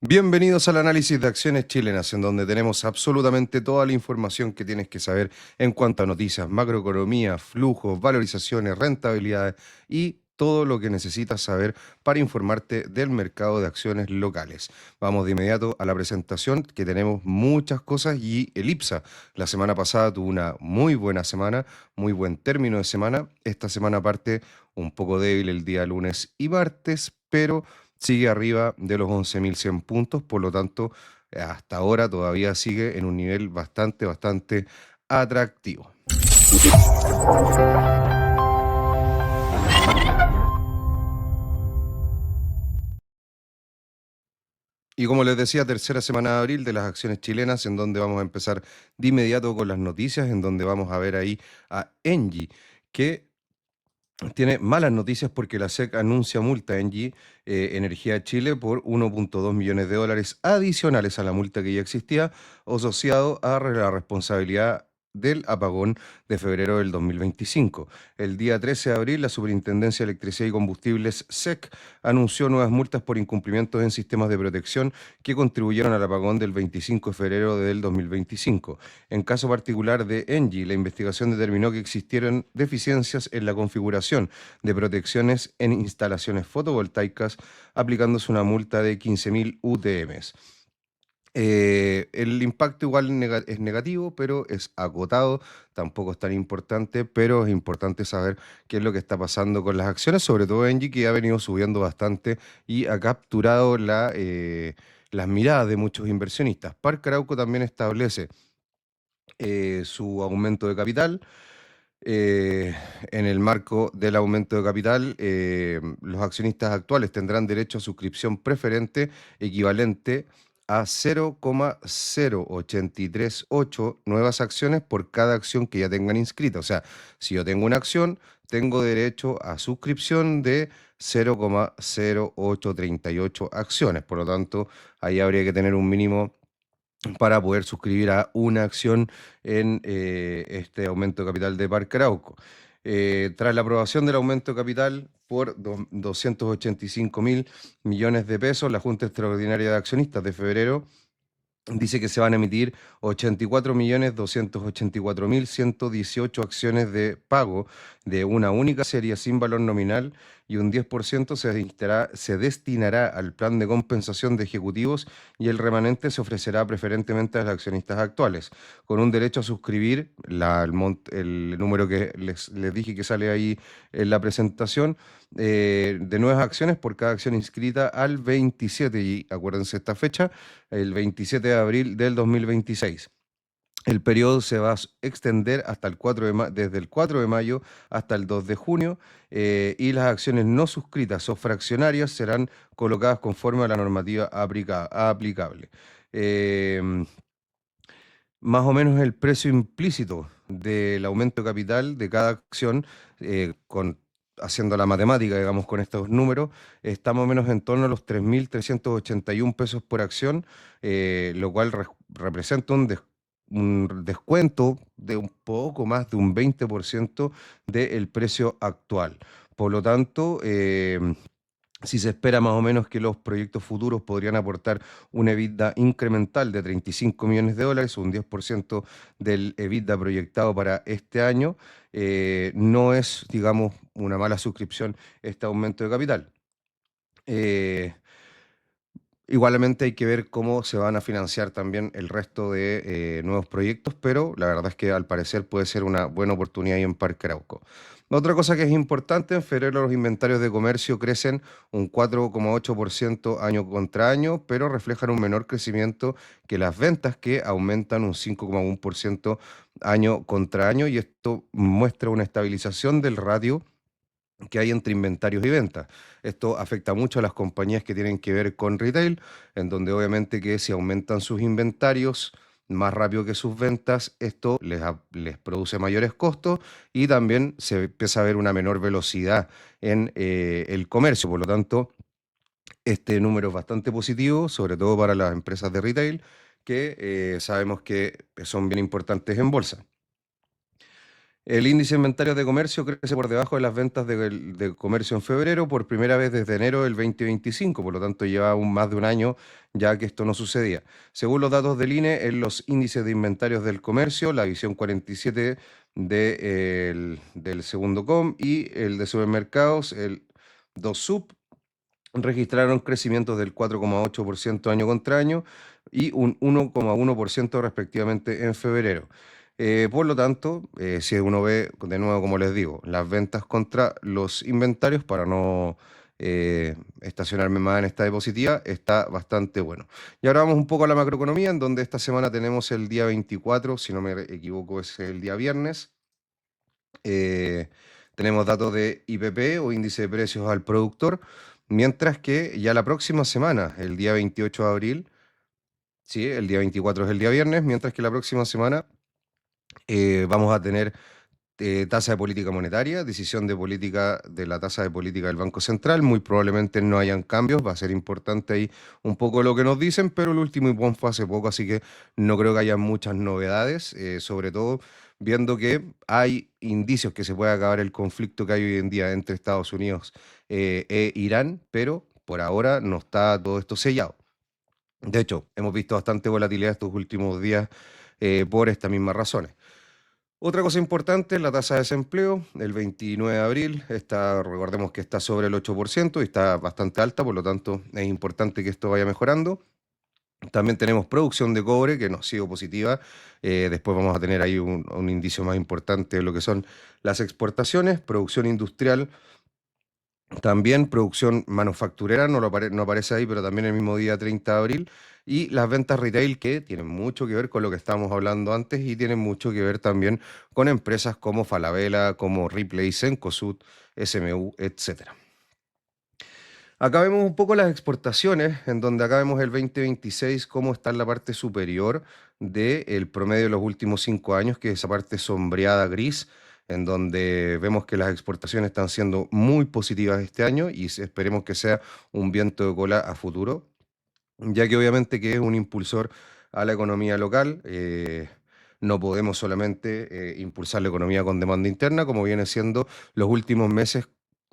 Bienvenidos al análisis de acciones chilenas, en donde tenemos absolutamente toda la información que tienes que saber en cuanto a noticias, macroeconomía, flujos, valorizaciones, rentabilidades y todo lo que necesitas saber para informarte del mercado de acciones locales. Vamos de inmediato a la presentación, que tenemos muchas cosas y el IPSA. La semana pasada tuvo una muy buena semana, muy buen término de semana. Esta semana parte un poco débil el día lunes y martes, pero sigue arriba de los 11.100 puntos, por lo tanto, hasta ahora todavía sigue en un nivel bastante atractivo. Y como les decía, tercera semana de abril de las acciones chilenas, en donde vamos a empezar de inmediato con las noticias, en donde vamos a ver ahí a Engie, que tiene malas noticias porque la SEC anuncia multa a Engie Energía Chile por 1.2 millones de dólares adicionales a la multa que ya existía, asociado a la responsabilidad del apagón de febrero del 2025. El día 13 de abril, la Superintendencia de Electricidad y Combustibles, SEC, anunció nuevas multas por incumplimientos en sistemas de protección que contribuyeron al apagón del 25 de febrero del 2025. En caso particular de Engie, la investigación determinó que existieron deficiencias en la configuración de protecciones en instalaciones fotovoltaicas, aplicándose una multa de 15.000 UTMs. El impacto igual es negativo, pero es acotado, tampoco es tan importante, pero es importante saber qué es lo que está pasando con las acciones, sobre todo Engie, que ha venido subiendo bastante y ha capturado las miradas de muchos inversionistas. Parque Arauco también establece su aumento de capital. Eh, en el marco del aumento de capital, los accionistas actuales tendrán derecho a suscripción preferente equivalente a 0,0838 nuevas acciones por cada acción que ya tengan inscrita. O sea, si yo tengo una acción, tengo derecho a suscripción de 0,0838 acciones. Por lo tanto, ahí habría que tener un mínimo para poder suscribir a una acción en este aumento de capital de Parque Arauco. Tras la aprobación del aumento de capital por 285.000 millones de pesos, la Junta Extraordinaria de Accionistas de febrero dice que se van a emitir 84.284.118 acciones de pago de una única serie sin valor nominal, y un 10% se destinará al plan de compensación de ejecutivos, y el remanente se ofrecerá preferentemente a los accionistas actuales, con un derecho a suscribir el número que les dije que sale ahí en la presentación, de nuevas acciones por cada acción inscrita al 27, y acuérdense esta fecha, el 27 de abril del 2026. El periodo se va a extender hasta el desde el 4 de mayo hasta el 2 de junio, y las acciones no suscritas o fraccionarias serán colocadas conforme a la normativa aplicable. Eh, Más o menos el precio implícito del aumento de capital de cada acción, haciendo la matemática, digamos, con estos números, está más o menos en torno a los 3.381 pesos por acción, lo cual representa un descuento de un poco más de un 20% del precio actual. Por lo tanto, si se espera más o menos que los proyectos futuros podrían aportar un EBITDA incremental de 35 millones de dólares, un 10% del EBITDA proyectado para este año, no es, digamos, una mala suscripción este aumento de capital. Eh, Igualmente hay que ver cómo se van a financiar también el resto de nuevos proyectos, pero la verdad es que al parecer puede ser una buena oportunidad ahí en Parque Arauco. Otra cosa que es importante: en febrero los inventarios de comercio crecen un 4,8% año contra año, pero reflejan un menor crecimiento que las ventas, que aumentan un 5,1% año contra año, y esto muestra una estabilización del ratio que hay entre inventarios y ventas. Esto afecta mucho a las compañías que tienen que ver con retail, en donde obviamente que si aumentan sus inventarios más rápido que sus ventas, esto les produce mayores costos, y también se empieza a ver una menor velocidad en el comercio. Por lo tanto, este número es bastante positivo, sobre todo para las empresas de retail, que sabemos que son bien importantes en bolsa. El índice de inventarios de comercio crece por debajo de las ventas de comercio en febrero por primera vez desde enero del 2025, por lo tanto lleva aún más de un año ya que esto no sucedía. Según los datos del INE, en los índices de inventarios del comercio, la visión 47 del segundo COM y el de supermercados, el 2 registraron crecimientos del 4,8% año contra año y un 1,1% respectivamente en febrero. Por lo tanto, si uno ve de nuevo, como les digo, las ventas contra los inventarios, para no estacionarme más en esta diapositiva, está bastante bueno. Y ahora vamos un poco a la macroeconomía, en donde esta semana tenemos el día 24, si no me equivoco es el día viernes. eh, Tenemos datos de IPP o índice de precios al productor, mientras que ya la próxima semana, el día 28 de abril, sí, el día 24 es el día viernes, mientras que la próxima semana vamos a tener tasa de política monetaria, decisión de política de la tasa de política del Banco Central. Muy probablemente no hayan cambios, va a ser importante ahí un poco lo que nos dicen, pero el último IPOM fue hace poco, así que no creo que haya muchas novedades, sobre todo viendo que hay indicios que se puede acabar el conflicto que hay hoy en día entre Estados Unidos e Irán, pero por ahora no está todo esto sellado. De hecho, hemos visto bastante volatilidad estos últimos días por estas mismas razones. Otra cosa importante es la tasa de desempleo. El 29 de abril, recordemos que está sobre el 8% y está bastante alta, por lo tanto es importante que esto vaya mejorando. También tenemos producción de cobre, que nos ha sido positiva. Después vamos a tener ahí un indicio más importante de lo que son las exportaciones, producción industrial, también producción manufacturera, no aparece ahí, pero también el mismo día 30 de abril. Y las ventas retail que tienen mucho que ver con lo que estábamos hablando antes y tienen mucho que ver también con empresas como Falabella, como Ripley, Cencosud, SMU, etcétera. Acá vemos un poco las exportaciones, en donde acá vemos el 2026, cómo está en la parte superior del promedio de los últimos 5 años, que es esa parte sombreada gris, en donde vemos que las exportaciones están siendo muy positivas este año y esperemos que sea un viento de cola a futuro, ya que obviamente que es un impulsor a la economía local. No podemos solamente impulsar la economía con demanda interna, como viene siendo los últimos meses,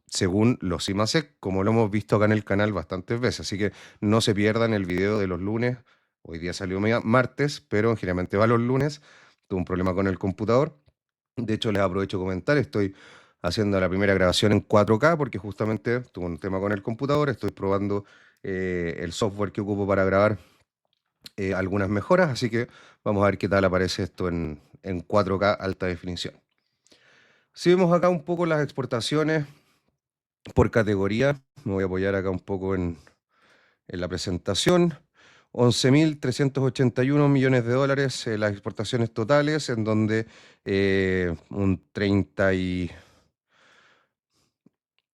según los CIMASEC, como lo hemos visto acá en el canal bastantes veces. Así que no se pierdan el video de los lunes. Hoy día salió martes, pero generalmente va los lunes. Tuve un problema con el computador. De hecho, les aprovecho comentar, estoy haciendo la primera grabación en 4K porque justamente tuve un tema con el computador. Estoy probando el software que ocupo para grabar algunas mejoras, así que vamos a ver qué tal aparece esto en 4K alta definición. Si vemos acá un poco las exportaciones por categoría, me voy a apoyar acá un poco en la presentación. 11.381 millones de dólares las exportaciones totales, en donde un 30 y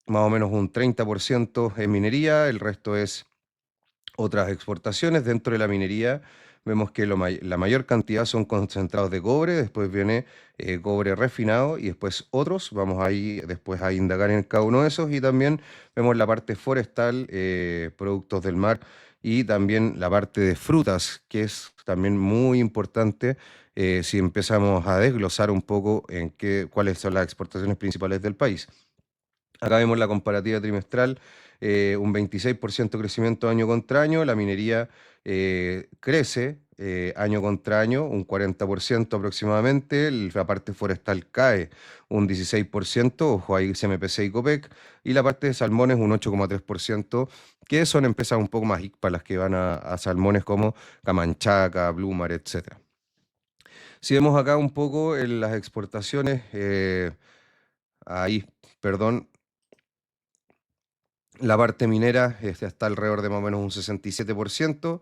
más o menos un 30% es minería, el resto es otras exportaciones. Dentro de la minería vemos que la mayor cantidad son concentrados de cobre, después viene cobre refinado y después otros. Vamos ahí después a indagar en cada uno de esos y también vemos la parte forestal, productos del mar y también la parte de frutas, que es también muy importante si empezamos a desglosar un poco cuáles son las exportaciones principales del país. Acá vemos la comparativa trimestral, un 26% crecimiento año contra año, la minería crece año contra año, un 40% aproximadamente, la parte forestal cae un 16%, ojo ahí CMPC y Copec, y la parte de salmones un 8,3%, que son empresas un poco más para las que van a salmones como Camanchaca, Blumar, etcétera. Si vemos acá un poco en las exportaciones, ahí, perdón, la parte minera está alrededor de más o menos un 67%,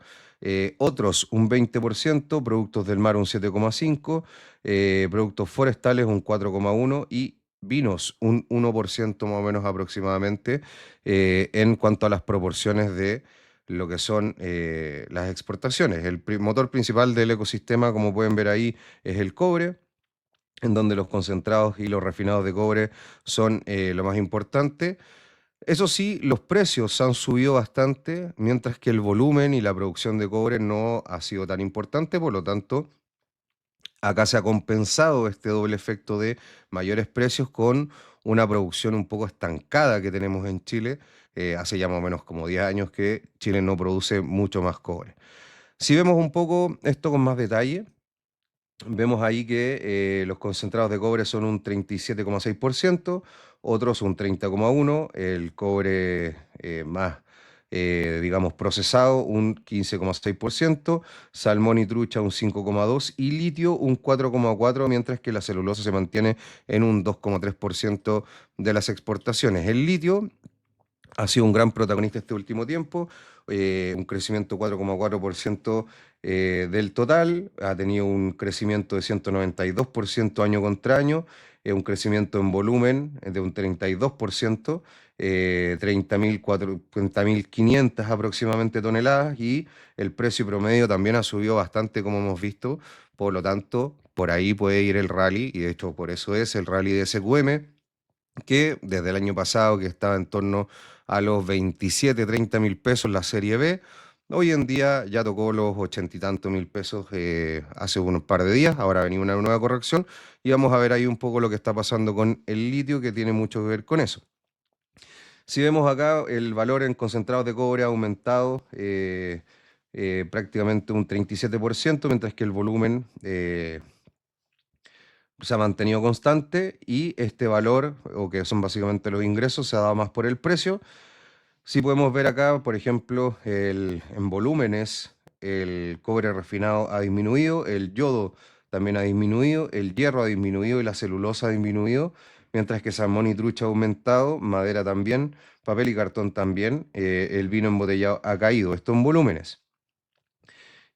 otros un 20%, productos del mar un 7,5%, productos forestales un 4,1% y vinos un 1% más o menos aproximadamente en cuanto a las proporciones de lo que son las exportaciones. El motor principal del ecosistema, como pueden ver ahí, es el cobre, en donde los concentrados y los refinados de cobre son lo más importante. Eso sí, los precios han subido bastante, mientras que el volumen y la producción de cobre no ha sido tan importante, por lo tanto, Acá se ha compensado este doble efecto de mayores precios con una producción un poco estancada que tenemos en Chile. Hace ya más o menos como 10 años que Chile no produce mucho más cobre. Si vemos un poco esto con más detalle, vemos ahí que los concentrados de cobre son un 37,6%, otros un 30,1%, el cobre más, digamos, procesado un 15,6%, salmón y trucha un 5,2% y litio un 4,4%, mientras que la celulosa se mantiene en un 2,3% de las exportaciones. El litio ha sido un gran protagonista este último tiempo, un crecimiento 4,4% del total, ha tenido un crecimiento de 192% año contra año, un crecimiento en volumen de un 32%, 30.500 aproximadamente toneladas, y el precio promedio también ha subido bastante, como hemos visto. Por lo tanto, por ahí puede ir el rally, y de hecho por eso es el rally de SQM, que desde el año pasado, que estaba en torno a los 27, 30 mil pesos la serie B, hoy en día ya tocó los 80 y tantos mil pesos hace unos par de días. Ahora ha venido una nueva corrección y vamos a ver ahí un poco lo que está pasando con el litio, que tiene mucho que ver con eso. Si vemos acá, el valor en concentrados de cobre ha aumentado prácticamente un 37%, mientras que el volumen se ha mantenido constante, y este valor, o que son básicamente los ingresos, se ha dado más por el precio. Si podemos ver acá, por ejemplo, en volúmenes, el cobre refinado ha disminuido, el yodo también ha disminuido, el hierro ha disminuido y la celulosa ha disminuido, mientras que salmón y trucha ha aumentado, madera también, papel y cartón también, el vino embotellado ha caído. Esto en volúmenes.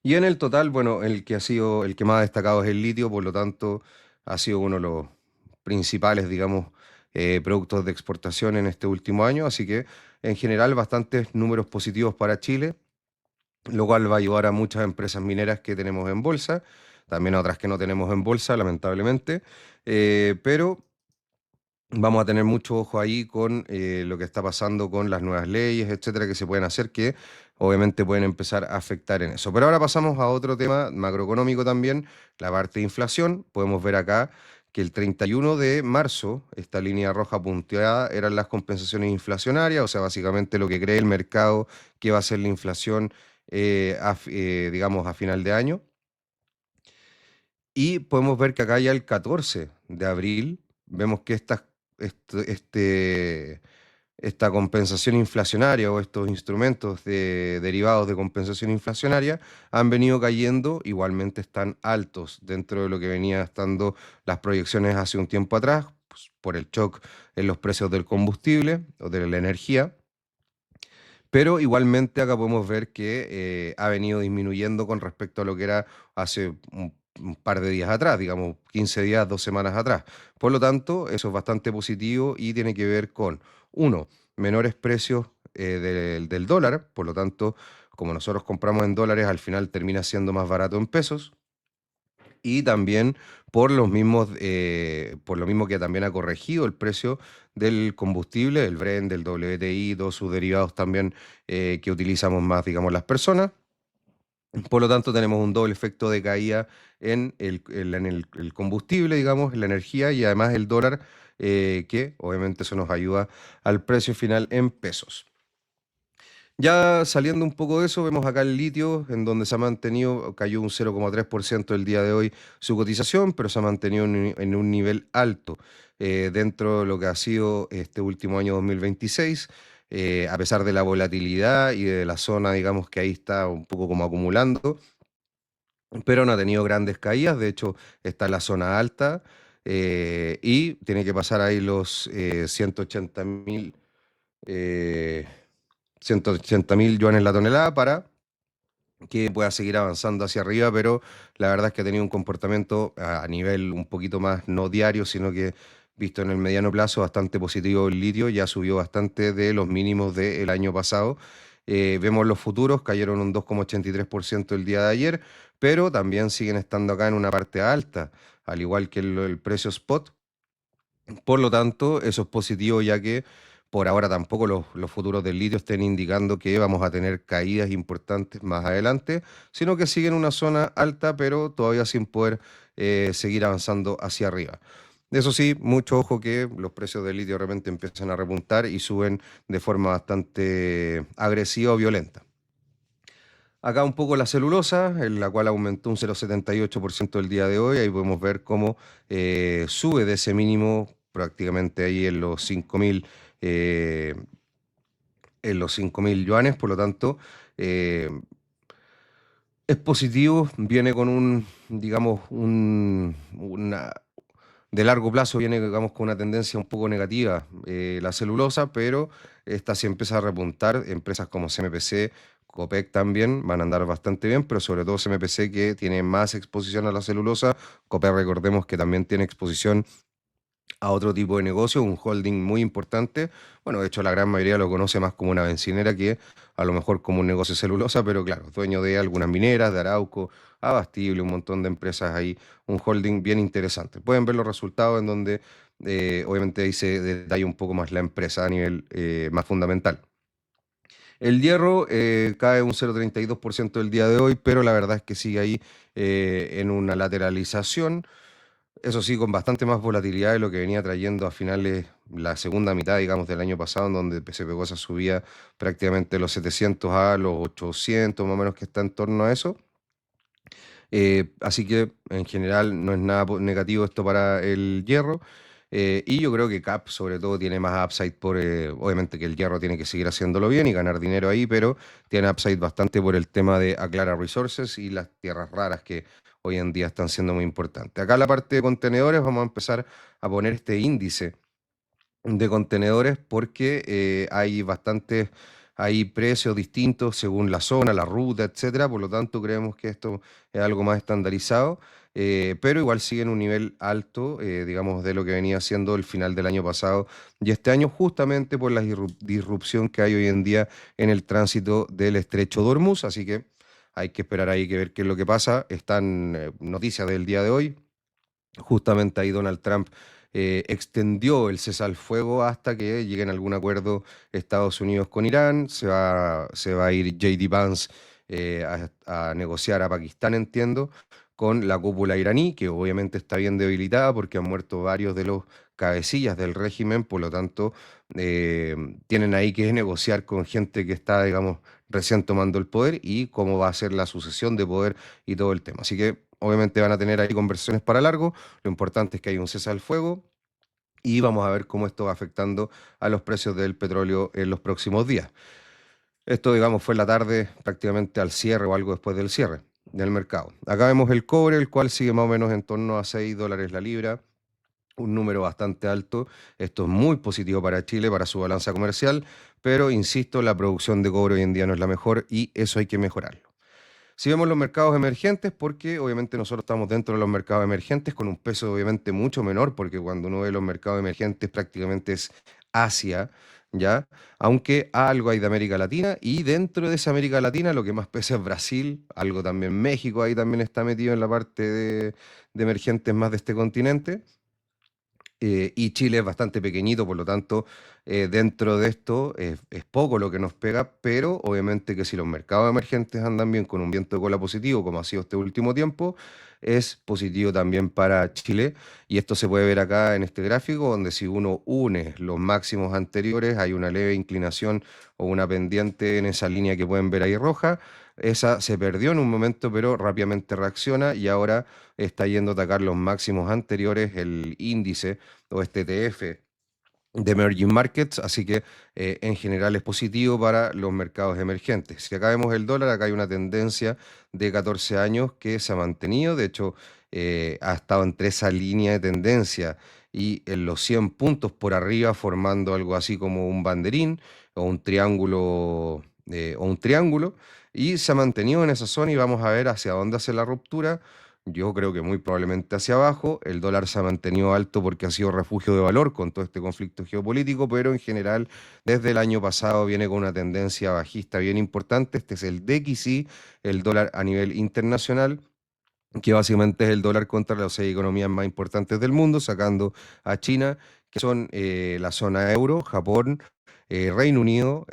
Y en el total, bueno, el que ha sido, el que más ha destacado es el litio, por lo tanto, ha sido uno de los principales, digamos, productos de exportación en este último año. Así que, en general, bastantes números positivos para Chile, lo cual va a ayudar a muchas empresas mineras que tenemos en bolsa, también a otras que no tenemos en bolsa, lamentablemente. Pero vamos a tener mucho ojo ahí con lo que está pasando con las nuevas leyes, etcétera, que se pueden hacer, que obviamente pueden empezar a afectar en eso. Pero ahora pasamos a otro tema macroeconómico también, la parte de inflación. Podemos ver acá que el 31 de marzo, esta línea roja punteada, eran las compensaciones inflacionarias, o sea, básicamente lo que cree el mercado que va a ser la inflación, digamos, a final de año. Y podemos ver que acá ya el 14 de abril vemos que esta compensación inflacionaria, o estos instrumentos derivados de compensación inflacionaria, han venido cayendo. Igualmente están altos dentro de lo que venía estando las proyecciones hace un tiempo atrás, pues, por el shock en los precios del combustible o de la energía. Pero igualmente acá podemos ver que ha venido disminuyendo con respecto a lo que era hace un par de días atrás, digamos 15 días, 2 semanas atrás. Por lo tanto, eso es bastante positivo y tiene que ver con, uno, menores precios del dólar. Por lo tanto, como nosotros compramos en dólares, al final termina siendo más barato en pesos. Y también por lo mismo que también ha corregido el precio del combustible, del Brent, del WTI, todos sus derivados también, que utilizamos más, digamos, las personas. Por lo tanto, tenemos un doble efecto de caída en el combustible, digamos, en la energía, y además el dólar, que obviamente eso nos ayuda al precio final en pesos. Ya saliendo un poco de eso, vemos acá el litio, en donde se ha mantenido, cayó un 0,3% el día de hoy su cotización, pero se ha mantenido en un nivel alto dentro de lo que ha sido este último año 2026, a pesar de la volatilidad y de la zona, digamos, que ahí está un poco como acumulando, pero no ha tenido grandes caídas. De hecho, está en la zona alta, y tiene que pasar ahí los 180.000. 180.000 yuanes la tonelada para que pueda seguir avanzando hacia arriba, pero la verdad es que ha tenido un comportamiento a nivel un poquito más no diario, sino que visto en el mediano plazo bastante positivo. El litio ya subió bastante de los mínimos del año pasado. Vemos los futuros, cayeron un 2,83% el día de ayer, pero también siguen estando acá en una parte alta, al igual que el precio spot. Por lo tanto, eso es positivo, ya que por ahora tampoco los futuros del litio estén indicando que vamos a tener caídas importantes más adelante, sino que siguen una zona alta, pero todavía sin poder seguir avanzando hacia arriba. Eso sí, mucho ojo que los precios del litio de repente empiezan a repuntar y suben de forma bastante agresiva o violenta. Acá un poco la celulosa, en la cual aumentó un 0,78% el día de hoy. Ahí podemos ver cómo sube de ese mínimo prácticamente ahí eh, en los 5.000 yuanes. Por lo tanto, eh, es positivo, viene con digamos, de largo plazo viene, digamos, con una tendencia un poco negativa la celulosa, pero esta sí empieza a repuntar. Empresas como CMPC, Copec también van a andar bastante bien, pero sobre todo CMPC, que tiene más exposición a la celulosa. Copec, recordemos que también tiene exposición a otro tipo de negocio, un holding muy importante. Bueno, de hecho la gran mayoría lo conoce más como una bencinera que a lo mejor como un negocio de celulosa, pero claro, dueño de algunas mineras, de Arauco, Abastible, un montón de empresas ahí, un holding bien interesante. Pueden ver los resultados en donde obviamente ahí se detalla un poco más la empresa a nivel más fundamental. El hierro cae un 0,32% el día de hoy, pero la verdad es que sigue ahí en una lateralización. Eso sí, con bastante más volatilidad de lo que venía trayendo a finales, la segunda mitad, digamos, del año pasado, en donde se pegó esa subida prácticamente de los 700 a los 800, más o menos, que está en torno a eso. Así que en general no es nada negativo esto para el hierro. Y yo creo que CAP sobre todo tiene más upside obviamente que el hierro tiene que seguir haciéndolo bien y ganar dinero ahí, pero tiene upside bastante por el tema de Aclara Resources y las tierras raras que hoy en día están siendo muy importantes. Acá en la parte de contenedores vamos a empezar a poner este índice de contenedores porque hay precios distintos según la zona, la ruta, etcétera. Por lo tanto, creemos que esto es algo más estandarizado, pero igual sigue en un nivel alto, digamos, de lo que venía siendo el final del año pasado y este año, justamente por la disrupción que hay hoy en día en el tránsito del estrecho de Hormuz. Así que hay que esperar ahí que ver qué es lo que pasa. Están noticias del día de hoy. Justamente ahí Donald Trump extendió el cese al fuego hasta que lleguen a algún acuerdo Estados Unidos con Irán. Se va a ir JD Vance a negociar a Pakistán, entiendo, con la cúpula iraní, que obviamente está bien debilitada porque han muerto varios de los cabecillas del régimen. Por lo tanto, eh, tienen ahí que negociar con gente que está, digamos, recién tomando el poder y cómo va a ser la sucesión de poder y todo el tema. Así que obviamente van a tener ahí conversaciones para largo. Lo importante es que hay un cese al fuego y vamos a ver cómo esto va afectando a los precios del petróleo en los próximos días. Esto, digamos, fue en la tarde, prácticamente al cierre o algo después del cierre del mercado. Acá vemos el cobre, el cual sigue más o menos en torno a $6 la libra, un número bastante alto. Esto es muy positivo para Chile, para su balanza comercial, pero insisto, la producción de cobre hoy en día no es la mejor y eso hay que mejorarlo. Si vemos los mercados emergentes, porque obviamente nosotros estamos dentro de los mercados emergentes con un peso obviamente mucho menor, porque cuando uno ve los mercados emergentes prácticamente es Asia, ¿ya? Aunque algo hay de América Latina y dentro de esa América Latina lo que más pesa es Brasil, algo también México ahí también está metido en la parte de emergentes más de este continente. Y Chile es bastante pequeñito, por lo tanto, dentro de esto es poco lo que nos pega, pero obviamente que si los mercados emergentes andan bien con un viento de cola positivo, como ha sido este último tiempo, es positivo también para Chile. Y esto se puede ver acá en este gráfico, donde si uno une los máximos anteriores, hay una leve inclinación o una pendiente en esa línea que pueden ver ahí roja. Esa se perdió en un momento, pero rápidamente reacciona y ahora está yendo a atacar los máximos anteriores, el índice o este ETF de Emerging Markets, así que en general es positivo para los mercados emergentes. Si acá vemos el dólar, acá hay una tendencia de 14 años que se ha mantenido, de hecho ha estado entre esa línea de tendencia y en los 100 puntos por arriba, formando algo así como un banderín o un triángulo, y se ha mantenido en esa zona y vamos a ver hacia dónde hace la ruptura. Yo creo que muy probablemente hacia abajo. El dólar se ha mantenido alto porque ha sido refugio de valor con todo este conflicto geopolítico, pero en general desde el año pasado viene con una tendencia bajista bien importante. Este es el DXY, el dólar a nivel internacional, que básicamente es el dólar contra las 6 economías más importantes del mundo, sacando a China, que son la zona euro, Japón, Reino Unido,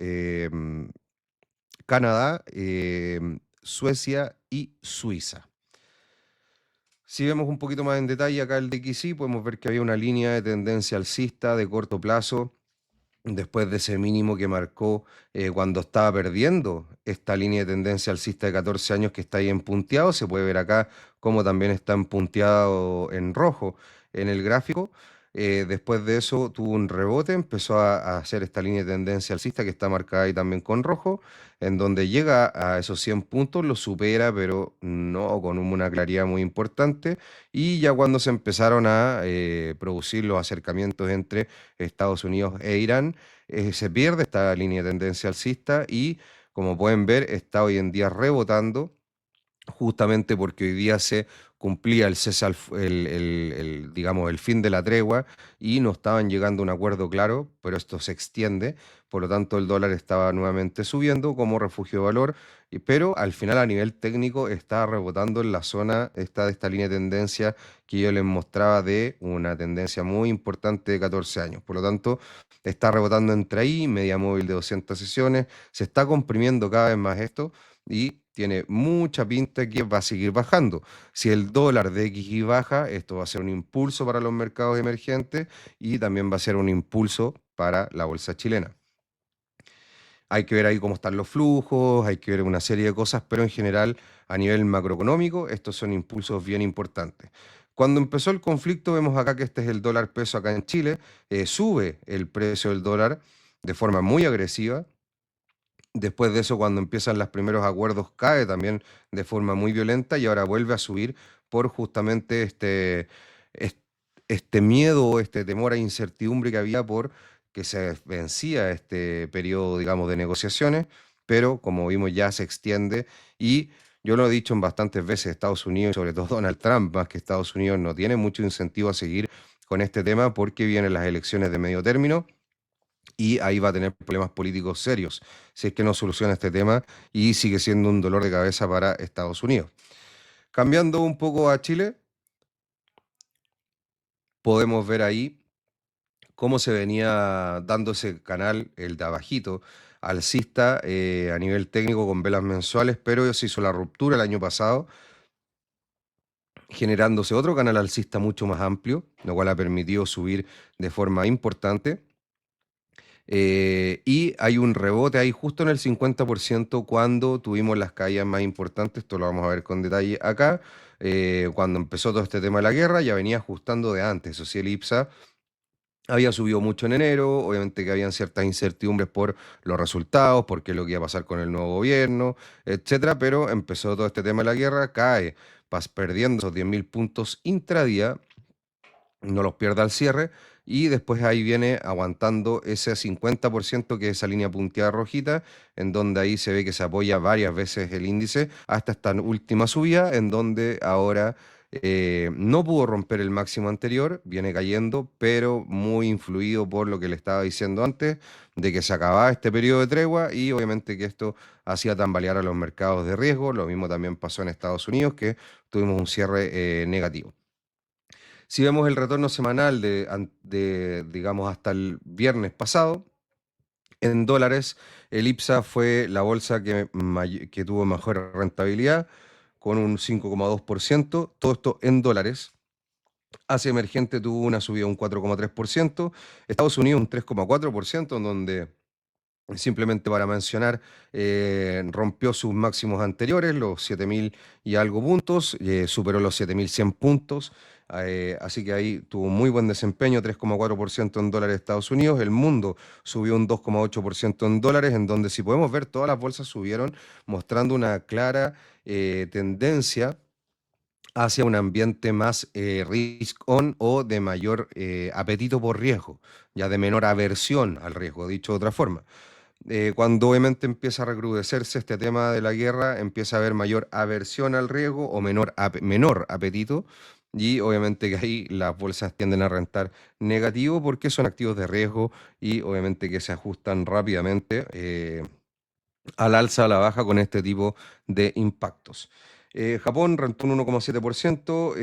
Canadá, Suecia y Suiza. Si vemos un poquito más en detalle acá el DXY, podemos ver que había una línea de tendencia alcista de corto plazo después de ese mínimo que marcó cuando estaba perdiendo esta línea de tendencia alcista de 14 años que está ahí en punteado. Se puede ver acá como también está en punteado en rojo en el gráfico. Después de eso tuvo un rebote, empezó a hacer esta línea de tendencia alcista que está marcada ahí también con rojo, en donde llega a esos 100 puntos, lo supera, pero no con una claridad muy importante. Y ya cuando se empezaron a producir los acercamientos entre Estados Unidos e Irán, se pierde esta línea de tendencia alcista y, como pueden ver, está hoy en día rebotando justamente porque hoy día se cumplía el cese digamos, el fin de la tregua y no estaban llegando a un acuerdo claro, pero esto se extiende, por lo tanto el dólar estaba nuevamente subiendo como refugio de valor, pero al final a nivel técnico está rebotando en la zona de esta línea de tendencia que yo les mostraba de una tendencia muy importante de 14 años. Por lo tanto, está rebotando entre ahí, media móvil de 200 sesiones, se está comprimiendo cada vez más esto y tiene mucha pinta que va a seguir bajando. Si el dólar de XY baja, esto va a ser un impulso para los mercados emergentes y también va a ser un impulso para la bolsa chilena. Hay que ver ahí cómo están los flujos, hay que ver una serie de cosas, pero en general, a nivel macroeconómico, estos son impulsos bien importantes. Cuando empezó el conflicto, vemos acá que este es el dólar peso acá en Chile, sube el precio del dólar de forma muy agresiva. Después de eso, cuando empiezan los primeros acuerdos, cae también de forma muy violenta y ahora vuelve a subir por justamente es- este miedo, este temor a incertidumbre que había por que se vencía este periodo, digamos, de negociaciones, pero como vimos ya se extiende y yo lo he dicho en bastantes veces, Estados Unidos, y sobre todo Donald Trump, más que Estados Unidos, no tiene mucho incentivo a seguir con este tema porque vienen las elecciones de medio término y ahí va a tener problemas políticos serios si es que no soluciona este tema y sigue siendo un dolor de cabeza para Estados Unidos. Cambiando un poco a Chile, podemos ver ahí cómo se venía dando ese canal, el de abajito, alcista a nivel técnico con velas mensuales, pero se hizo la ruptura el año pasado, generándose otro canal alcista mucho más amplio, lo cual ha permitido subir de forma importante. Y hay un rebote ahí justo en el 50% cuando tuvimos las caídas más importantes, esto lo vamos a ver con detalle acá, cuando empezó todo este tema de la guerra, ya venía ajustando de antes, eso sí, el IPSA había subido mucho en enero, obviamente que habían ciertas incertidumbres por los resultados, por qué es lo que iba a pasar con el nuevo gobierno, etcétera, pero empezó todo este tema de la guerra, cae, perdiendo esos 10.000 puntos intradía, no los pierda al cierre y después ahí viene aguantando ese 50% que es esa línea punteada rojita, en donde ahí se ve que se apoya varias veces el índice hasta esta última subida, en donde ahora no pudo romper el máximo anterior, viene cayendo, pero muy influido por lo que le estaba diciendo antes, de que se acababa este periodo de tregua y obviamente que esto hacía tambalear a los mercados de riesgo. Lo mismo también pasó en Estados Unidos, que tuvimos un cierre negativo. Si vemos el retorno semanal digamos, hasta el viernes pasado, en dólares, el IPSA fue la bolsa que tuvo mejor rentabilidad, con un 5,2%, todo esto en dólares. Asia emergente tuvo una subida de un 4,3%, Estados Unidos un 3,4%, en donde simplemente para mencionar, rompió sus máximos anteriores, los 7.000 y algo puntos, superó los 7.100 puntos, así que ahí tuvo muy buen desempeño, 3,4% en dólares de Estados Unidos, el mundo subió un 2,8% en dólares, en donde si podemos ver todas las bolsas subieron, mostrando una clara tendencia hacia un ambiente más risk on o de mayor apetito por riesgo, ya de menor aversión al riesgo, dicho de otra forma. Cuando obviamente empieza a recrudecerse este tema de la guerra, empieza a haber mayor aversión al riesgo o menor apetito, y obviamente que ahí las bolsas tienden a rentar negativo porque son activos de riesgo y obviamente que se ajustan rápidamente al alza o a la baja con este tipo de impactos. Japón rentó un 1,7%,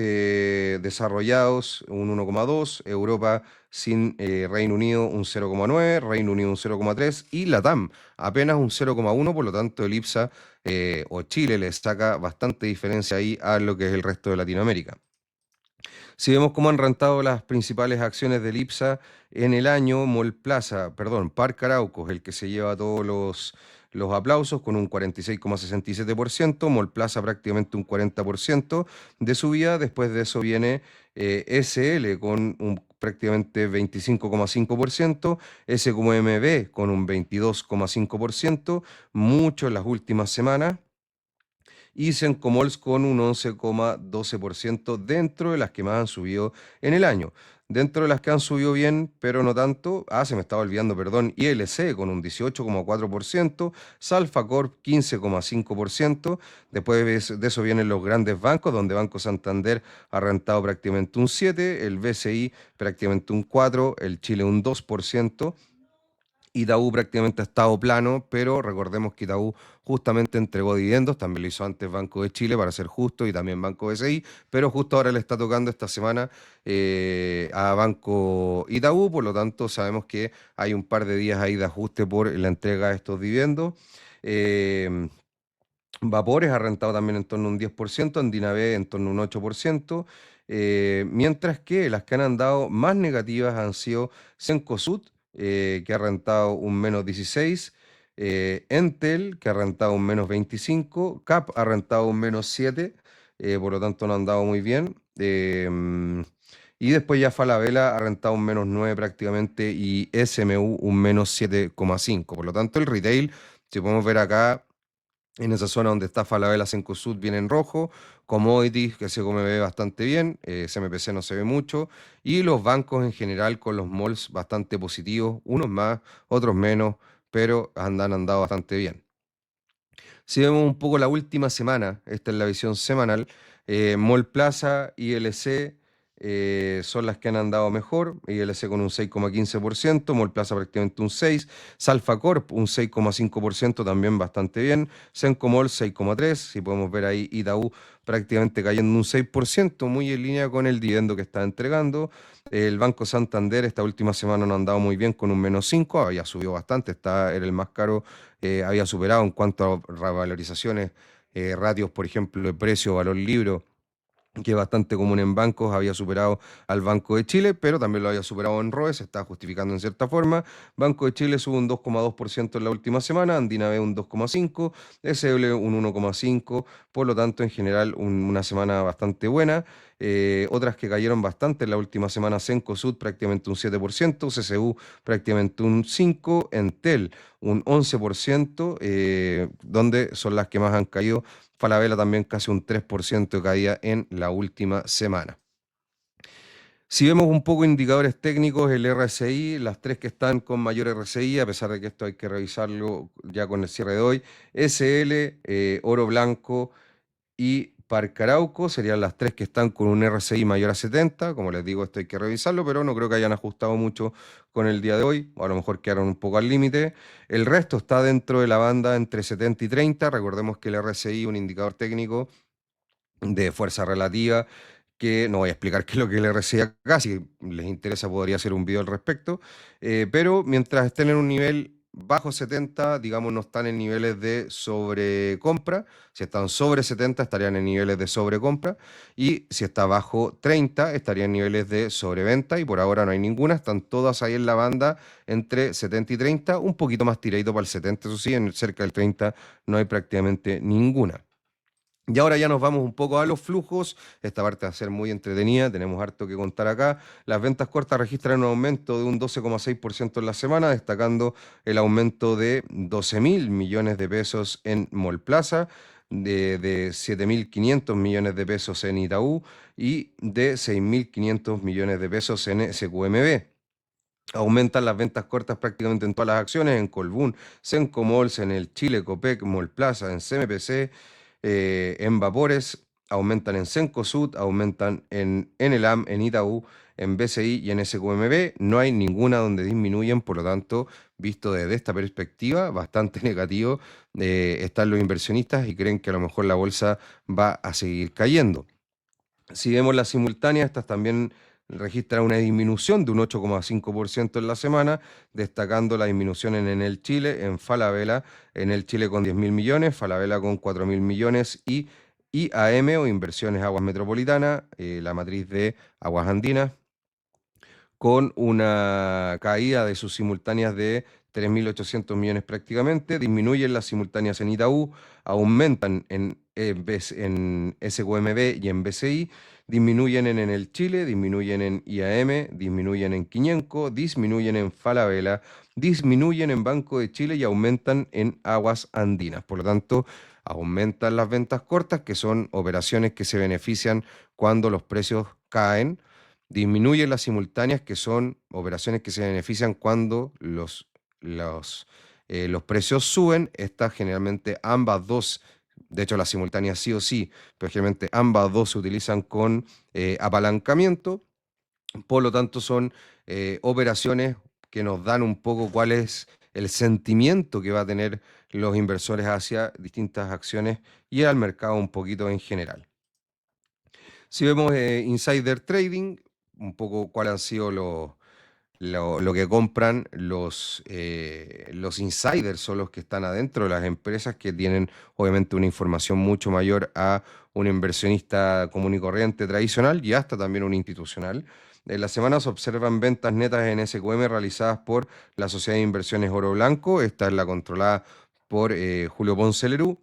desarrollados un 1,2%, Europa sin Reino Unido un 0,9%, Reino Unido un 0,3% y Latam apenas un 0,1%, por lo tanto el IPSA o Chile le saca bastante diferencia ahí a lo que es el resto de Latinoamérica. Si vemos cómo han rentado las principales acciones del IPSA en el año, Parque Arauco es el que se lleva todos los aplausos con un 46,67%, Mallplaza prácticamente un 40% de subida, después de eso viene SL con un prácticamente 25,5%, SQMB con un 22,5%, mucho en las últimas semanas y Sencomols con un 11,12% dentro de las que más han subido en el año. Dentro de las que han subido bien, pero no tanto, se me estaba olvidando, perdón, ILC con un 18,4%, Salfa Corp 15,5%, después de eso vienen los grandes bancos, donde Banco Santander ha rentado prácticamente un 7%, el BCI prácticamente un 4%, el Chile un 2%. Itaú prácticamente ha estado plano, pero recordemos que Itaú justamente entregó dividendos, también lo hizo antes Banco de Chile, para ser justo, y también Banco BCI, pero justo ahora le está tocando esta semana a Banco Itaú, por lo tanto sabemos que hay un par de días ahí de ajuste por la entrega de estos dividendos. Eh, Vapores ha rentado también en torno a un 10%, Andina B en torno a un 8%, mientras que las que han andado más negativas han sido Cencosud, que ha rentado un menos 16%, Entel, que ha rentado un menos 25%, CAP ha rentado un menos 7%, por lo tanto no han andado muy bien. Y después ya Falabella ha rentado un menos 9 prácticamente y SMU un menos 7,5. Por lo tanto, el retail, si podemos ver acá, en esa zona donde está Falabella Cencosud viene en rojo, commodities que se come ve bastante bien, CMPC no se ve mucho, y los bancos en general con los malls bastante positivos, unos más, otros menos, pero han andado bastante bien. Si vemos un poco la última semana, esta es la visión semanal, Mallplaza, ILC son las que han andado mejor, ILC con un 6,15%, Mallplaza prácticamente un 6%, Salfa Corp un 6,5% también bastante bien, Sencomol 6,3%, si podemos ver ahí Itaú prácticamente cayendo un 6%, muy en línea con el dividendo que está entregando. El Banco Santander esta última semana no ha andado muy bien con un menos 5, había subido bastante, era el más caro, había superado en cuanto a revalorizaciones, ratios, por ejemplo, de precio, valor libro, que es bastante común en bancos, había superado al Banco de Chile, pero también lo había superado en ROE, se está justificando en cierta forma. Banco de Chile sube un 2,2% en la última semana, Andina B un 2,5%, SL un 1,5%, por lo tanto, en general, una semana bastante buena. Otras que cayeron bastante en la última semana, Cencosud prácticamente un 7%, CCU prácticamente un 5%, Entel un 11%, donde son las que más han caído. Falabella también casi un 3% de caída en la última semana. Si vemos un poco indicadores técnicos, el RSI, las tres que están con mayor RSI, a pesar de que esto hay que revisarlo ya con el cierre de hoy, SL, Oro Blanco y Parque Arauco serían las tres que están con un RSI mayor a 70. Como les digo, esto hay que revisarlo, pero no creo que hayan ajustado mucho con el día de hoy. A lo mejor quedaron un poco al límite. El resto está dentro de la banda entre 70 y 30. Recordemos que el RSI, un indicador técnico de fuerza relativa, que no voy a explicar qué es lo que es el RSI acá, si les interesa podría hacer un video al respecto, pero mientras estén en un nivel bajo 70, digamos, no están en niveles de sobrecompra. Si están sobre 70 estarían en niveles de sobrecompra, y si está bajo 30 estarían en niveles de sobreventa, y por ahora no hay ninguna, están todas ahí en la banda entre 70 y 30, un poquito más tiradito para el 70, eso sí, en cerca del 30 no hay prácticamente ninguna. Y ahora ya nos vamos un poco a los flujos. Esta parte va a ser muy entretenida, tenemos harto que contar acá. Las ventas cortas registran un aumento de un 12,6% en la semana, destacando el aumento de 12.000 millones de pesos en Mallplaza, de 7.500 millones de pesos en Itaú y de 6.500 millones de pesos en SQMB. Aumentan las ventas cortas prácticamente en todas las acciones, en Colbún, Sencomols, en el Chile, Copec, Mallplaza, en CMPC, en Vapores, aumentan en Cencosud, aumentan en Enelam, en Itaú, en BCI y en SQMB. No hay ninguna donde disminuyen, por lo tanto, visto desde esta perspectiva, bastante negativo, están los inversionistas y creen que a lo mejor la bolsa va a seguir cayendo. Si vemos las simultáneas, estas también registran una disminución de un 8,5% en la semana, destacando la disminución en el Chile, en Falabella, en el Chile con 10.000 millones, Falabella con 4.000 millones y IAM o Inversiones Aguas Metropolitana, la matriz de Aguas Andinas, con una caída de sus simultáneas de 3.800 millones prácticamente, disminuyen las simultáneas en Itaú, aumentan en SQMB y en BCI, disminuyen en el Chile, disminuyen en IAM, disminuyen en Quiñenco, disminuyen en Falabella, disminuyen en Banco de Chile y aumentan en Aguas Andinas. Por lo tanto, aumentan las ventas cortas, que son operaciones que se benefician cuando los precios caen. Disminuyen las simultáneas, que son operaciones que se benefician cuando los precios suben. Estas generalmente ambas dos, de hecho las simultáneas sí o sí, pero generalmente ambas dos se utilizan con apalancamiento. Por lo tanto, son operaciones que nos dan un poco cuál es el sentimiento que va a tener los inversores hacia distintas acciones y al mercado un poquito en general. Si vemos insider trading, un poco cuál han sido lo que compran los insiders, o los que están adentro de las empresas, que tienen obviamente una información mucho mayor a un inversionista común y corriente tradicional y hasta también un institucional. En la semana se observan ventas netas en SQM realizadas por la Sociedad de Inversiones Oro Blanco. Esta es la controlada por Julio Ponce Lerú.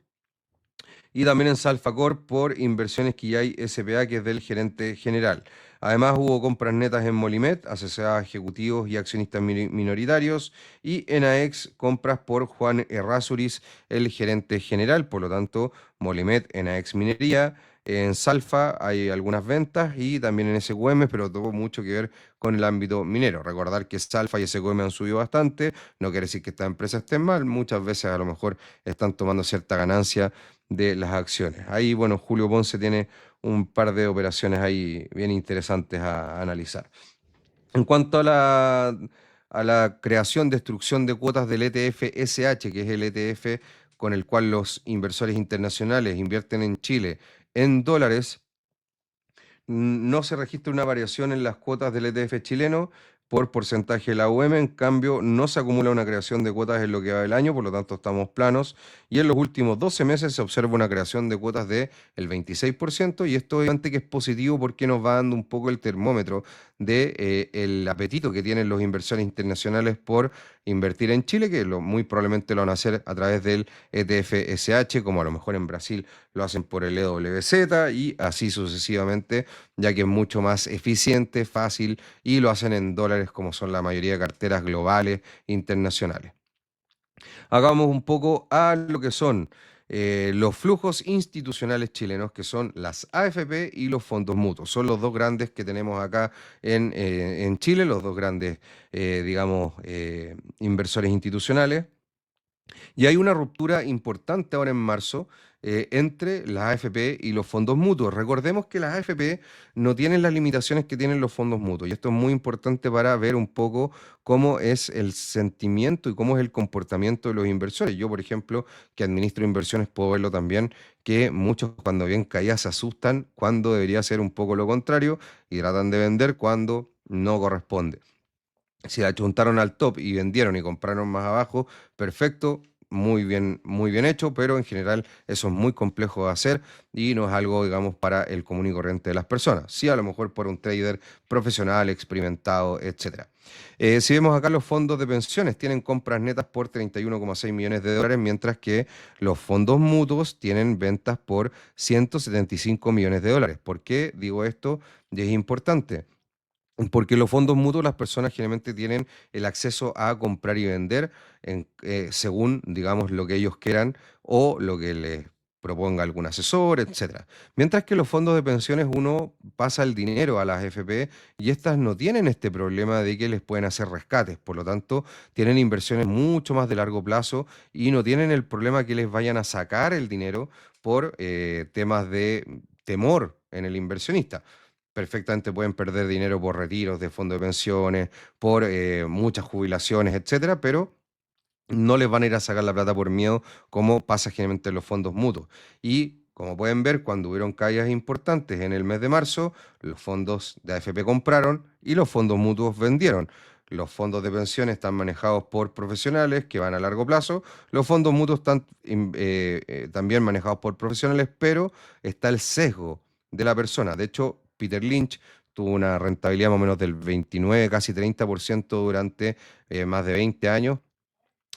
Y también en Salfacor por Inversiones Quillay S.p.A., que es del gerente general. Además, hubo compras netas en Molimet, asociadas a ejecutivos y accionistas minoritarios, y en AEX, compras por Juan Errázuriz, el gerente general. Por lo tanto, Molimet en AEX Minería. En Salfa hay algunas ventas y también en SQM, pero tuvo mucho que ver con el ámbito minero. Recordar que Salfa y SQM han subido bastante, no quiere decir que estas empresas estén mal, muchas veces a lo mejor están tomando cierta ganancia de las acciones. Ahí, bueno, Julio Ponce tiene un par de operaciones ahí bien interesantes a analizar. En cuanto a la creación, destrucción de cuotas del ETF SH, que es el ETF con el cual los inversores internacionales invierten en Chile en dólares, no se registra una variación en las cuotas del ETF chileno por porcentaje de la UM. En cambio, no se acumula una creación de cuotas en lo que va del año, por lo tanto estamos planos, y en los últimos 12 meses se observa una creación de cuotas del 26%, y esto obviamente que es positivo porque nos va dando un poco el termómetro de el apetito que tienen los inversores internacionales por invertir en Chile, que muy probablemente lo van a hacer a través del ETF SH, como a lo mejor en Brasil lo hacen por el EWZ, y así sucesivamente, ya que es mucho más eficiente, fácil, y lo hacen en dólares, como son la mayoría de carteras globales internacionales. Hagamos un poco a lo que son los flujos institucionales chilenos, que son las AFP y los fondos mutuos. Son los dos grandes que tenemos acá en Chile, los dos grandes, digamos, inversores institucionales. Y hay una ruptura importante ahora en marzo entre las AFP y los fondos mutuos. Recordemos que las AFP no tienen las limitaciones que tienen los fondos mutuos, y esto es muy importante para ver un poco cómo es el sentimiento y cómo es el comportamiento de los inversores. Yo, por ejemplo, que administro inversiones, puedo verlo también, que muchos cuando ven caídas se asustan, cuando debería ser un poco lo contrario, y tratan de vender cuando no corresponde. Si la achuntaron al top y vendieron y compraron más abajo, perfecto, muy bien hecho, pero en general eso es muy complejo de hacer y no es algo, digamos, para el común y corriente de las personas. Sí, a lo mejor por un trader profesional, experimentado, etcétera. Si vemos acá, los fondos de pensiones tienen compras netas por 31,6 millones de dólares, mientras que los fondos mutuos tienen ventas por 175 millones de dólares. ¿Por qué digo esto? Y es importante. Porque los fondos mutuos, las personas generalmente tienen el acceso a comprar y vender según, digamos, lo que ellos quieran o lo que les proponga algún asesor, etcétera. Mientras que los fondos de pensiones, uno pasa el dinero a las FP y estas no tienen este problema de que les pueden hacer rescates. Por lo tanto, tienen inversiones mucho más de largo plazo y no tienen el problema que les vayan a sacar el dinero por temas de temor en el inversionista. Perfectamente pueden perder dinero por retiros de fondos de pensiones, por muchas jubilaciones, etcétera, pero no les van a ir a sacar la plata por miedo, como pasa generalmente en los fondos mutuos. Y como pueden ver, cuando hubieron caídas importantes en el mes de marzo, los fondos de AFP compraron y los fondos mutuos vendieron. los fondos de pensiones están manejados por profesionales que van a largo plazo, los fondos mutuos están también manejados por profesionales, pero está el sesgo de la persona. De hecho, Peter Lynch tuvo una rentabilidad más o menos del 29, casi 30% durante más de 20 años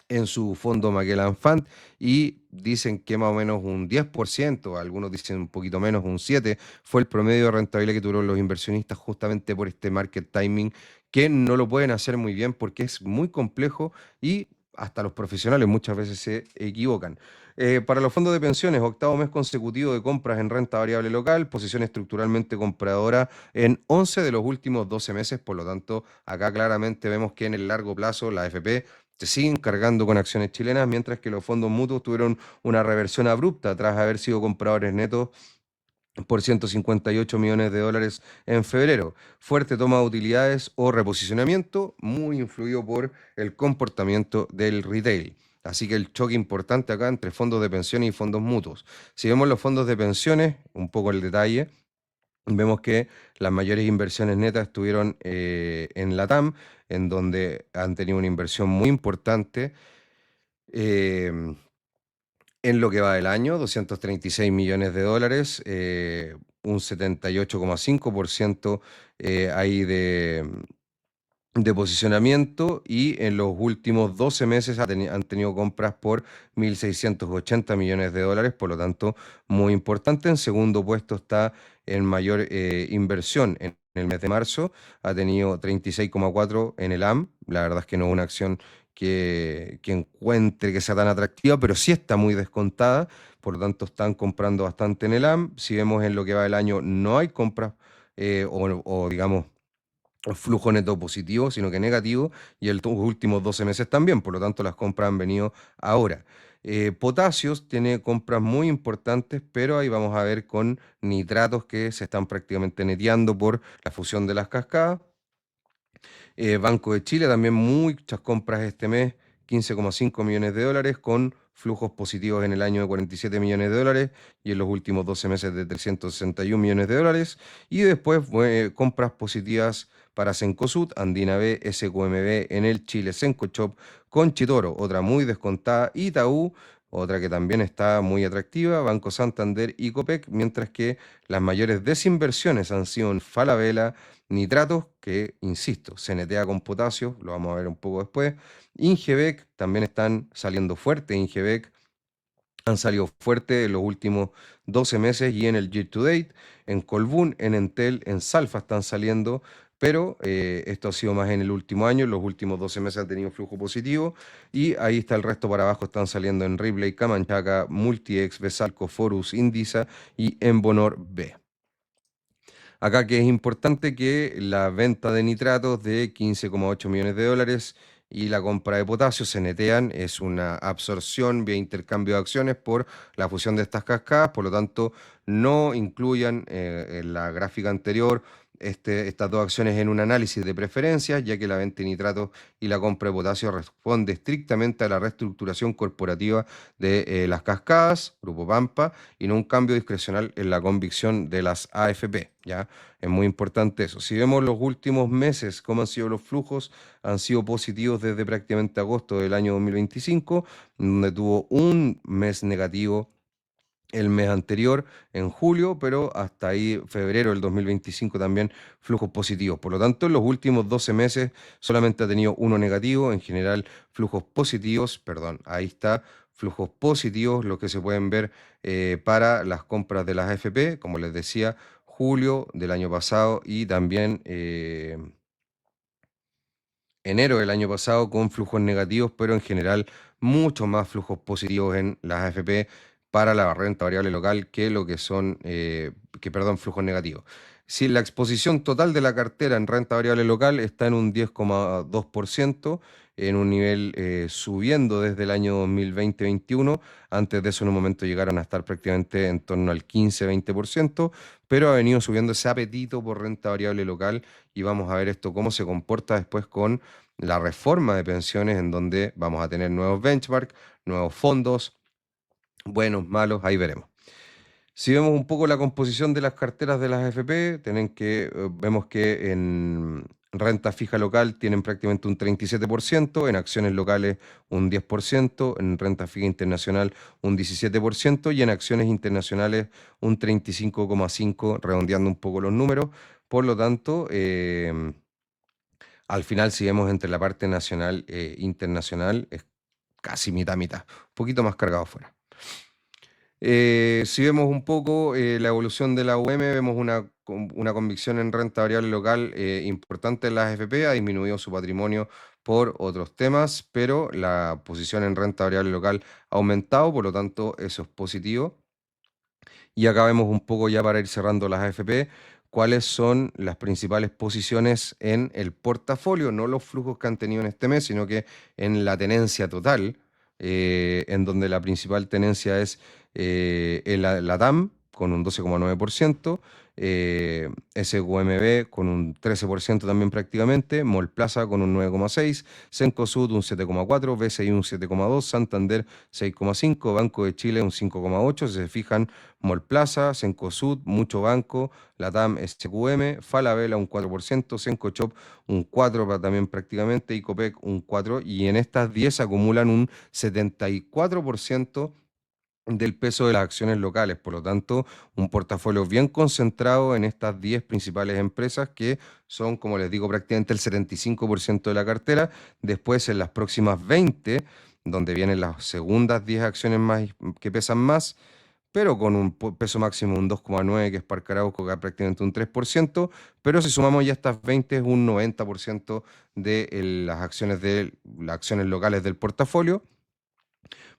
en su fondo Magellan Fund y dicen que más o menos un 10%, algunos dicen un poquito menos, un 7%, fue el promedio de rentabilidad que tuvieron los inversionistas justamente por este market timing, que no lo pueden hacer muy bien porque es muy complejo y hasta los profesionales muchas veces se equivocan. Para los fondos de pensiones, octavo mes consecutivo de compras en renta variable local, posición estructuralmente compradora en 11 de los últimos 12 meses, por lo tanto, acá claramente vemos que en el largo plazo la AFP se siguen cargando con acciones chilenas, mientras que los fondos mutuos tuvieron una reversión abrupta tras haber sido compradores netos por 158 millones de dólares en febrero. Fuerte toma de utilidades o reposicionamiento, muy influido por el comportamiento del retail. Así que el choque importante acá entre fondos de pensiones y fondos mutuos. Si vemos los fondos de pensiones, un poco el detalle, vemos que las mayores inversiones netas estuvieron en LATAM, en donde han tenido una inversión muy importante. em, en lo que va del año, 236 millones de dólares, un 78,5% ahí de posicionamiento y en los últimos 12 meses han tenido compras por 1.680 millones de dólares, por lo tanto, muy importante. En segundo puesto está en mayor inversión en el mes de marzo, ha tenido 36,4 en el AM. La verdad es que no es una acción que encuentre que sea tan atractiva, pero sí está muy descontada, por lo tanto están comprando bastante en el AM. Si vemos en lo que va del año, no hay compras o digamos flujo neto positivo, sino que negativo, y los últimos 12 meses también, por lo tanto las compras han venido ahora. Potasios tiene compras muy importantes, pero ahí vamos a ver con nitratos que se están prácticamente neteando por la fusión de las cascadas. Banco de Chile también muchas compras este mes, 15,5 millones de dólares, con flujos positivos en el año de 47 millones de dólares y en los últimos 12 meses de 361 millones de dólares. Y después compras positivas para Cencosud, Andina B, SQMB, Enel Chile, Sencochop, Conchitoro, otra muy descontada, Itaú, otra que también está muy atractiva, Banco Santander y Copec, mientras que las mayores desinversiones han sido en Falabella, nitratos, que, insisto, se netea con potasio, lo vamos a ver un poco después. Ingebec, también están saliendo fuerte. Ingebec han salido fuerte en los últimos 12 meses y en el year to date. En Colbún, en Entel, en Salfa están saliendo, pero esto ha sido más en el último año. En los últimos 12 meses ha tenido flujo positivo y ahí está el resto para abajo. Están saliendo en Ripley, Camanchaca, Multiex, Besalco, Forus, Indisa y Embonor B. Acá que es importante que la venta de nitratos de 15,8 millones de dólares y la compra de potasio se netean, es una absorción vía intercambio de acciones por la fusión de estas cascadas, por lo tanto no incluyan en la gráfica anterior estas dos acciones en un análisis de preferencias, ya que la venta de nitratos y la compra de potasio responde estrictamente a la reestructuración corporativa de las cascadas, Grupo Pampa, y no un cambio discrecional en la convicción de las AFP, ¿ya? Es muy importante eso. Si vemos los últimos meses, cómo han sido los flujos, han sido positivos desde prácticamente agosto del año 2025, donde tuvo un mes negativo el mes anterior, en julio, pero hasta ahí, febrero del 2025 también flujos positivos. Por lo tanto, en los últimos 12 meses solamente ha tenido uno negativo, en general flujos positivos, perdón, ahí está, flujos positivos, lo que se pueden ver para las compras de las AFP, como les decía, julio del año pasado y también enero del año pasado con flujos negativos, pero en general mucho más flujos positivos en las AFP para la renta variable local que lo que son, perdón, flujos negativos. Si la exposición total de la cartera en renta variable local está en un 10,2%, en un nivel subiendo desde el año 2020-21, antes de eso en un momento llegaron a estar prácticamente en torno al 15-20%, pero ha venido subiendo ese apetito por renta variable local y vamos a ver esto cómo se comporta después con la reforma de pensiones en donde vamos a tener nuevos benchmarks, nuevos fondos, buenos, malos, ahí veremos. Si vemos un poco la composición de las carteras de las AFP, vemos que renta fija local tienen prácticamente un 37%, en acciones locales un 10%, en renta fija internacional un 17% y en acciones internacionales un 35,5%, redondeando un poco los números. Por lo tanto, al final, si vemos entre la parte nacional e internacional, es casi mitad, mitad, un poquito más cargado afuera. Si vemos un poco la evolución de la UM, vemos una convicción en renta variable local importante en las AFP, ha disminuido su patrimonio por otros temas, pero la posición en renta variable local ha aumentado, por lo tanto eso es positivo. Y acá vemos un poco ya para ir cerrando las AFP, cuáles son las principales posiciones en el portafolio, no los flujos que han tenido en este mes, sino que en la tenencia total, en donde la principal tenencia es la TAM con un 12,9%, SQMB con un 13% también prácticamente, Mallplaza con un 9,6%, Cencosud un 7,4%, BCI un 7,2%, Santander 6,5%, Banco de Chile un 5,8%, si se fijan, Mallplaza, Cencosud, mucho banco, Latam SQM, Falabella un 4%, Cencochop un 4% también prácticamente, y Copec un 4%, y en estas 10 acumulan un 74% del peso de las acciones locales. Por lo tanto, un portafolio bien concentrado en estas 10 principales empresas que son, como les digo, prácticamente el 75% de la cartera. Después, en las próximas 20, donde vienen las segundas 10 acciones más que pesan más, pero con un peso máximo un 2,9, que es Parque Arauco, que es prácticamente un 3%, pero si sumamos ya estas 20 es un 90% de las acciones locales del portafolio.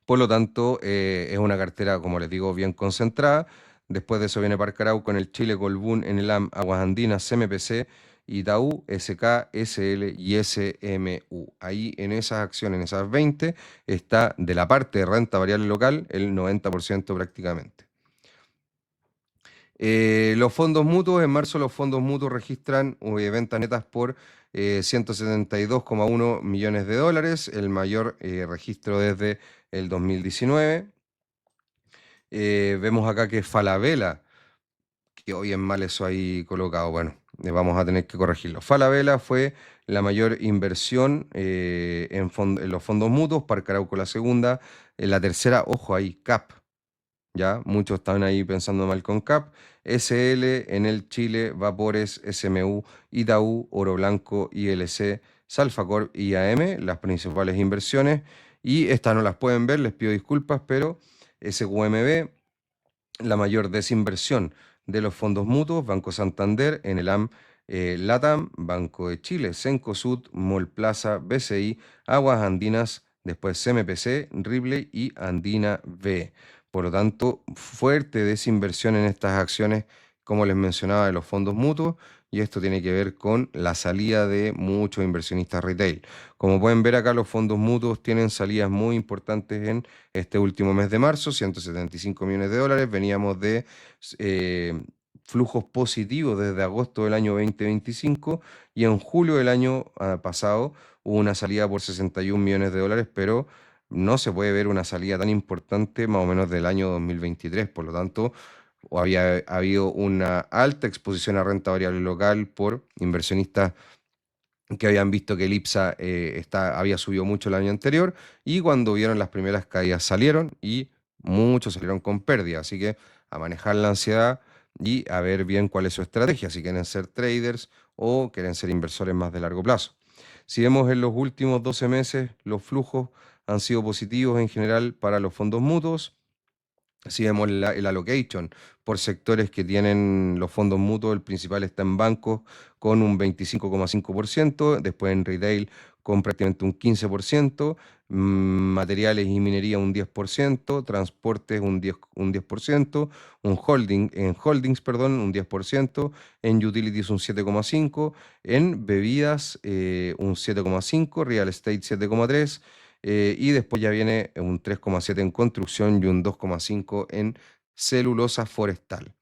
Por lo tanto, es una cartera, como les digo, bien concentrada. Después de eso viene Parque Arauco en el Chile, Colbún, Enelam, Aguas Andinas, CMPC, Itaú, SK, SL y SMU. Ahí en esas acciones, en esas 20, está de la parte de renta variable local el 90% prácticamente. Los fondos mutuos, en marzo los fondos mutuos registran ventas netas por 172,1 millones de dólares, el mayor registro desde el 2019. Vemos acá que Falabella, que hoy en mal eso ahí colocado, bueno, vamos a tener que corregirlo. Falabella fue la mayor inversión en los fondos mutuos, Parque Arauco la segunda, la tercera, ojo ahí, CAP, ya, muchos estaban ahí pensando mal con CAP, SL, Enel Chile, Vapores, SMU, Itaú, Oro Blanco, ILC, Salfacorp y AM, las principales inversiones, y estas no las pueden ver, les pido disculpas, pero SQMB, la mayor desinversión de los fondos mutuos, Banco Santander, Enelam, Latam, Banco de Chile, Cencosud, Mallplaza, BCI, Aguas Andinas, después CMPC, Ripley y Andina B. Por lo tanto, fuerte desinversión en estas acciones, como les mencionaba, de los fondos mutuos, y esto tiene que ver con la salida de muchos inversionistas retail. Como pueden ver acá, los fondos mutuos tienen salidas muy importantes en este último mes de marzo, 175 millones de dólares. Veníamos de eh, flujos positivos desde agosto del año 2025 y en julio del año pasado hubo una salida por 61 millones de dólares, pero no se puede ver una salida tan importante más o menos del año 2023. Por lo tanto, había habido una alta exposición a renta variable local por inversionistas que habían visto que el IPSA había subido mucho el año anterior, y cuando vieron las primeras caídas salieron y muchos salieron con pérdida. Así que a manejar la ansiedad y a ver bien cuál es su estrategia, si quieren ser traders o quieren ser inversores más de largo plazo. Si vemos en los últimos 12 meses, los flujos han sido positivos en general para los fondos mutuos. Si vemos el allocation por sectores que tienen los fondos mutuos, el principal está en bancos con un 25,5%, después en retail con prácticamente un 15%, materiales y minería un 10%, transportes un 10%, en holdings, perdón, un 10%, en utilities un 7,5%, en bebidas un 7,5%, real estate 7,3%, y después ya viene un 3,7 en construcción y un 2,5 en celulosa forestal.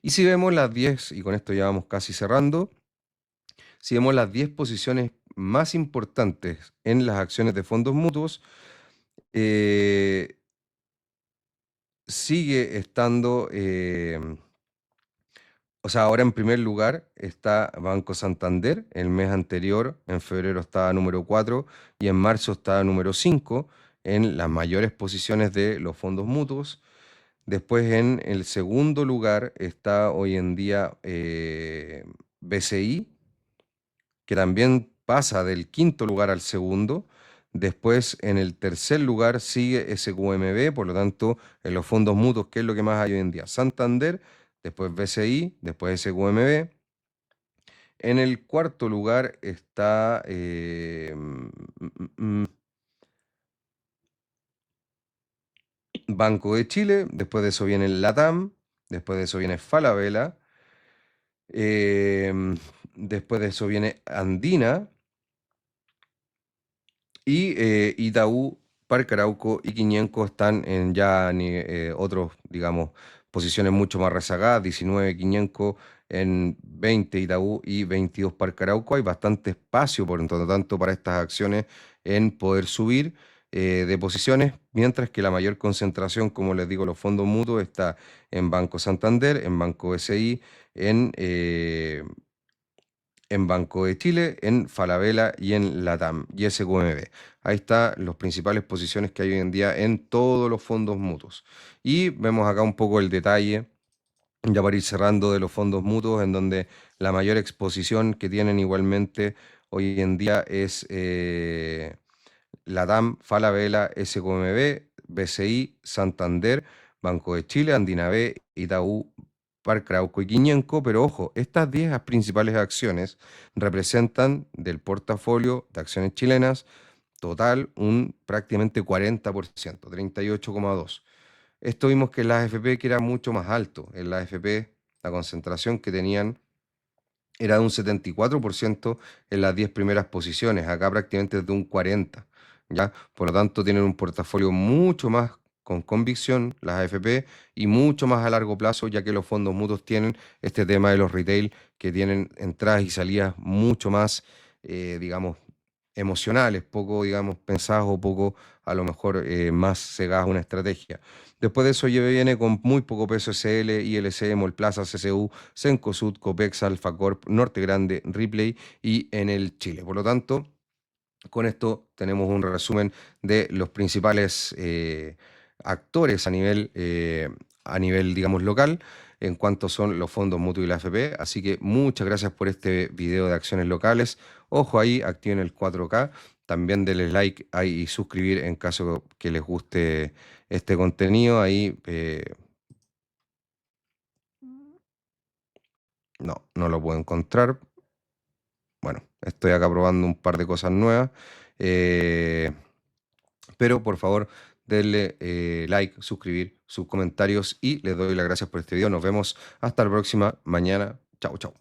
Y si vemos las 10, y con esto ya vamos casi cerrando, si vemos las 10 posiciones más importantes en las acciones de fondos mutuos, eh, sigue estando O sea, ahora en primer lugar está Banco Santander. El mes anterior, en febrero, estaba número 4 y en marzo estaba número 5 en las mayores posiciones de los fondos mutuos. Después en el segundo lugar está hoy en día BCI, que también pasa del quinto lugar al segundo. Después en el tercer lugar sigue SQMB, por lo tanto en los fondos mutuos, ¿qué es lo que más hay hoy en día? Santander, después BCI, después SQMB. En el cuarto lugar está Banco de Chile, después de eso viene el LATAM, después de eso viene Falabella, después de eso viene Andina y Itaú, Parque Arauco y Quiñenco están en ya otros, digamos, posiciones mucho más rezagadas, 19 Quiñenco en 20 Itaú y 22 Parque Arauco. Hay bastante espacio, por lo tanto, para estas acciones en poder subir de posiciones, mientras que la mayor concentración, como les digo, los fondos mutuos está en Banco Santander, en Banco SI, en Banco de Chile, en Falabella y en LATAM y SQMB. Ahí están las principales posiciones que hay hoy en día en todos los fondos mutuos. Y vemos acá un poco el detalle, ya para ir cerrando, de los fondos mutuos, en donde la mayor exposición que tienen igualmente hoy en día es LATAM, Falabella, SQMB, BCI, Santander, Banco de Chile, Andina B, Itaú, Parque Arauco y Quiñenco, pero ojo, estas 10 principales acciones representan del portafolio de acciones chilenas total un prácticamente 40%, 38,2%. Esto vimos que en las AFP que era mucho más alto. En las AFP la concentración que tenían era de un 74% en las 10 primeras posiciones, acá prácticamente es de un 40%, ¿ya? Por lo tanto, tienen un portafolio mucho más con convicción, las AFP, y mucho más a largo plazo, ya que los fondos mutuos tienen este tema de los retail, que tienen entradas y salidas mucho más, digamos, emocionales, poco, digamos, pensadas o poco, a lo mejor, más cegadas a una estrategia. Después de eso viene con muy poco peso SL, ILC, Molplaza, CCU, Cencosud, Copex, Alfacorp, Norte Grande, Ripley y Enel Chile. Por lo tanto, con esto tenemos un resumen de los principales actores a nivel, digamos, local, en cuanto son los fondos mutuos y la AFP. Así que muchas gracias por este video de acciones locales. Ojo ahí, activen el 4K. También denle like ahí y suscribir en caso que les guste este contenido. Ahí no lo puedo encontrar. Bueno, estoy acá probando un par de cosas nuevas. Eh, pero por favor, denle like, suscribir, sus comentarios y les doy las gracias por este video. Nos vemos hasta la próxima mañana. Chau, chau.